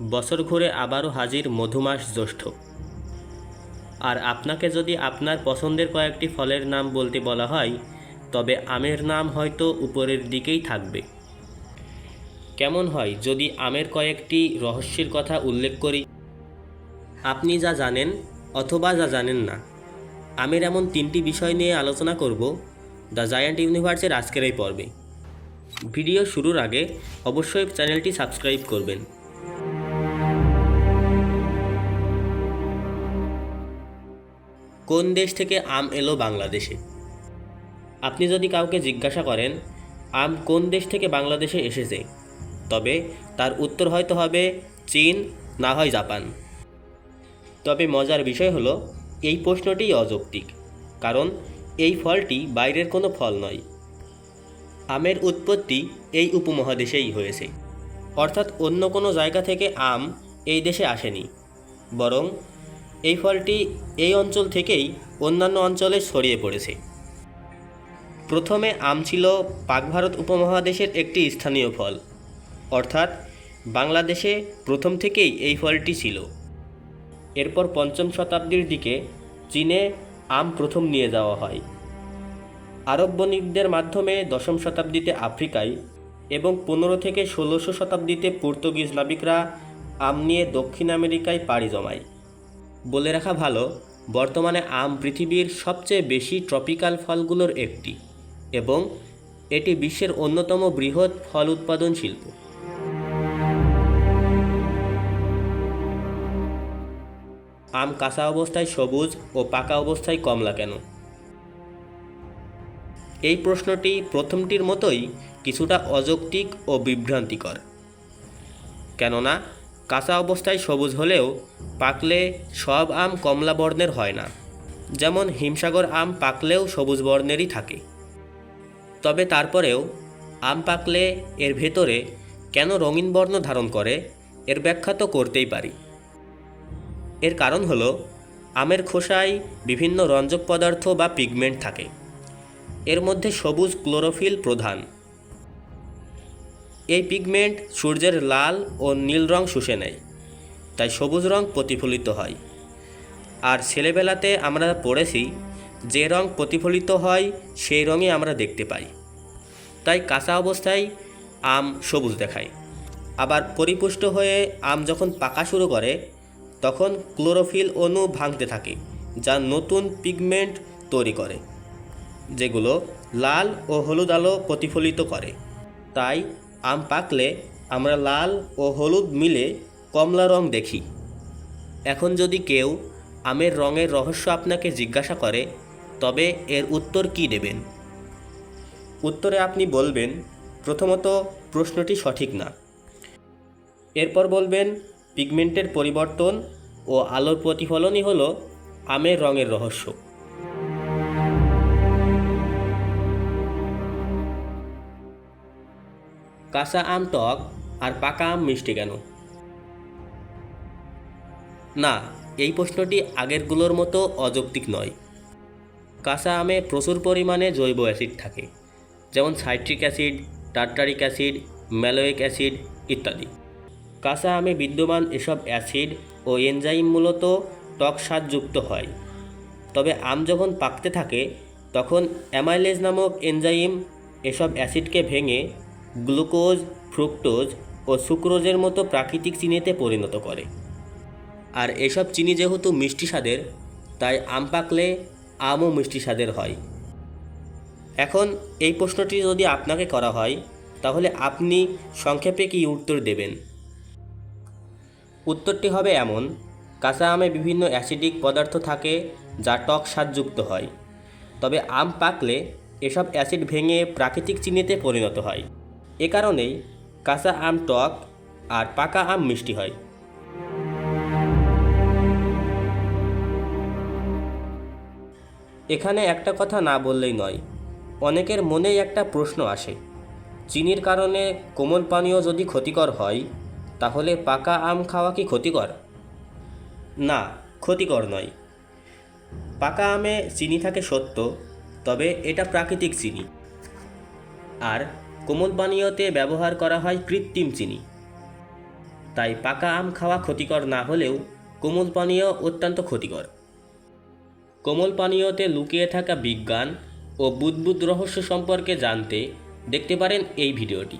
বছর ঘুরে আবারও হাজির মধুমাস জ্যৈষ্ঠ। আর আপনাকে যদি আপনার পছন্দের কয়েকটি ফলের নাম বলতে বলা হয়, তবে আমের নাম হয়তো উপরের দিকেই থাকবে। কেমন হয় যদি আমের কয়েকটি রহস্যের কথা উল্লেখ করি? আপনি যা জানেন অথবা যা জানেন না, আমের এমন 3টি বিষয় নিয়ে আলোচনা করব দ্য জায়ান্ট ইউনিভার্সের আজকের এই পর্বে। ভিডিও শুরুর আগে অবশ্যই চ্যানেলটি সাবস্ক্রাইব করবেন। কোন দেশ থেকে আম এলো বাংলাদেশে? আপনি যদি কাউকে জিজ্ঞাসা করেন আম কোন দেশ থেকে বাংলাদেশে এসেছে, তবে তার উত্তর হয়তো হবে চীন, না হয় জাপান। তবে মজার বিষয় হলো এই প্রশ্নটিই অযৌক্তিক, কারণ এই ফলটি বাইরের কোনো ফল নয়। আমের উৎপত্তি এই উপমহাদেশেই হয়েছে, অর্থাৎ অন্য কোনো জায়গা থেকে আম এই দেশে আসেনি, বরং এই ফলটি এই অঞ্চল থেকেই অন্যান্য অঞ্চলে ছড়িয়ে পড়েছে। প্রথমে আম ছিল পাক ভারত উপমহাদেশের একটি স্থানীয় ফল, অর্থাৎ বাংলাদেশে প্রথম থেকেই এই ফলটি ছিল। এরপর 5ম শতাব্দীর দিকে চীনে আম প্রথম নিয়ে যাওয়া হয়। আরব বণিকদের মাধ্যমে 10ম শতাব্দীতে আফ্রিকায় এবং 15 থেকে 1600 শতাব্দীতে পর্তুগিজ নাবিকরা আম নিয়ে দক্ষিণ আমেরিকায় পাড়ি জমায়। বলে রাখা ভালো, বর্তমানে আম পৃথিবীর সবচেয়ে বেশি ট্রপিক্যাল ফলগুলোর একটি এবং এটি বিশ্বের অন্যতম বৃহৎ ফল উৎপাদন শিল্প। আম কাঁচা অবস্থায় সবুজ ও পাকা অবস্থায় কমলা কেন? এই প্রশ্নটি প্রথমটির মতোই কিছুটা অযৌক্তিক ও বিভ্রান্তিকর। কেননা কাঁচা অবস্থায় সবুজ হলেও পাকলে সব আম কমলা বর্ণের হয় না, যেমন হিমসাগর আম পাকলেও সবুজ বর্ণেরই থাকে। তবে তারপরেও আম পাকলে এর ভেতরে কেন রঙিন বর্ণ ধারণ করে, এর ব্যাখ্যা তো করতেই পারি। এর কারণ হলো আমের খোসায় বিভিন্ন রঞ্জক পদার্থ বা পিগমেন্ট থাকে। এর মধ্যে সবুজ ক্লোরোফিল প্রধান। এই পিগমেন্ট সূর্যের লাল ও নীল রং শুষে নেয়, তাই সবুজ রং প্রতিফলিত হয়। আর ছেলেবেলাতে আমরা পড়েছি যে রং প্রতিফলিত হয় সেই রঙই আমরা দেখতে পাই। তাই কাঁচা অবস্থায় আম সবুজ দেখায়। আবার পরিপুষ্ট হয়ে আম যখন পাকা শুরু করে তখন ক্লোরোফিল অণু ভাঙতে থাকে, যা নতুন পিগমেন্ট তৈরি করে, যেগুলো লাল ও হলুদ আলো প্রতিফলিত করে। তাই আম পাকলে আমরা লাল ও হলুদ মিলে কমলা রং দেখি। এখন যদি কেউ আমের রঙের রহস্য আপনাকে জিজ্ঞাসা করে, তবে এর উত্তর কী দেবেন? উত্তরে আপনি বলবেন, প্রথমত প্রশ্নটি সঠিক না। এরপর বলবেন পিগমেন্টের পরিবর্তন ও আলোর প্রতিফলনই হলো আমের রঙের রহস্য। কাঁচা আম টক আর পাকা আম মিষ্টি কেন? না, এই প্রশ্নটি আগেরগুলোর মতো অযৌক্তিক নয়। কাঁচা আমে প্রচুর পরিমাণে জৈব অ্যাসিড থাকে, যেমন citric acid, tartaric acid, malic acid ইত্যাদি। কাঁচা আমে বিদ্যমান এসব অ্যাসিড ও এনজাইম মূলত টক স্বাদযুক্ত হয়। তবে আম যখন পাকতে থাকে তখন অ্যামাইলেজ নামক এনজাইম এসব অ্যাসিডকে ভেঙে গ্লুকোজ, ফ্রুক্টোজ ও সুক্রোজের মতো প্রাকৃতিক চিনিতে পরিণত করে। আর এসব চিনি যেহেতু মিষ্টি স্বাদের, তাই আম পাকলে আমও মিষ্টি স্বাদের হয়। এখন এই প্রশ্নটি যদি আপনাকে করা হয়, তাহলে আপনি সংক্ষেপে কী উত্তর দেবেন? উত্তরটি হবে এমন: কাঁচা আমে বিভিন্ন অ্যাসিডিক পদার্থ থাকে যা টক স্বাদযুক্ত হয়। তবে আম পাকলে এসব অ্যাসিড ভেঙে প্রাকৃতিক চিনিতে পরিণত হয়। এ কারণেই কাঁচা আম টক আর পাকা আম মিষ্টি হয়। এখানে একটা কথা না বললেই নয়, অনেকের মনেই একটা প্রশ্ন আসে, চিনির কারণে কোমল পানীয় যদি ক্ষতিকর হয়, তাহলে পাকা আম খাওয়া কি ক্ষতিকর? না, ক্ষতিকর নয়। পাকা আমে চিনি থাকে সত্য, তবে এটা প্রাকৃতিক চিনি। আর কোমল পানীয়তে ব্যবহার করা হয় কৃত্রিম চিনি। তাই পাকা আম খাওয়া ক্ষতিকর না হলেও কোমল পানীয় অত্যন্ত ক্ষতিকর। কোমল পানীয়তে লুকিয়ে থাকা বিজ্ঞান ও বুদ্বুদ রহস্য সম্পর্কে জানতে দেখতে পারেন এই ভিডিওটি।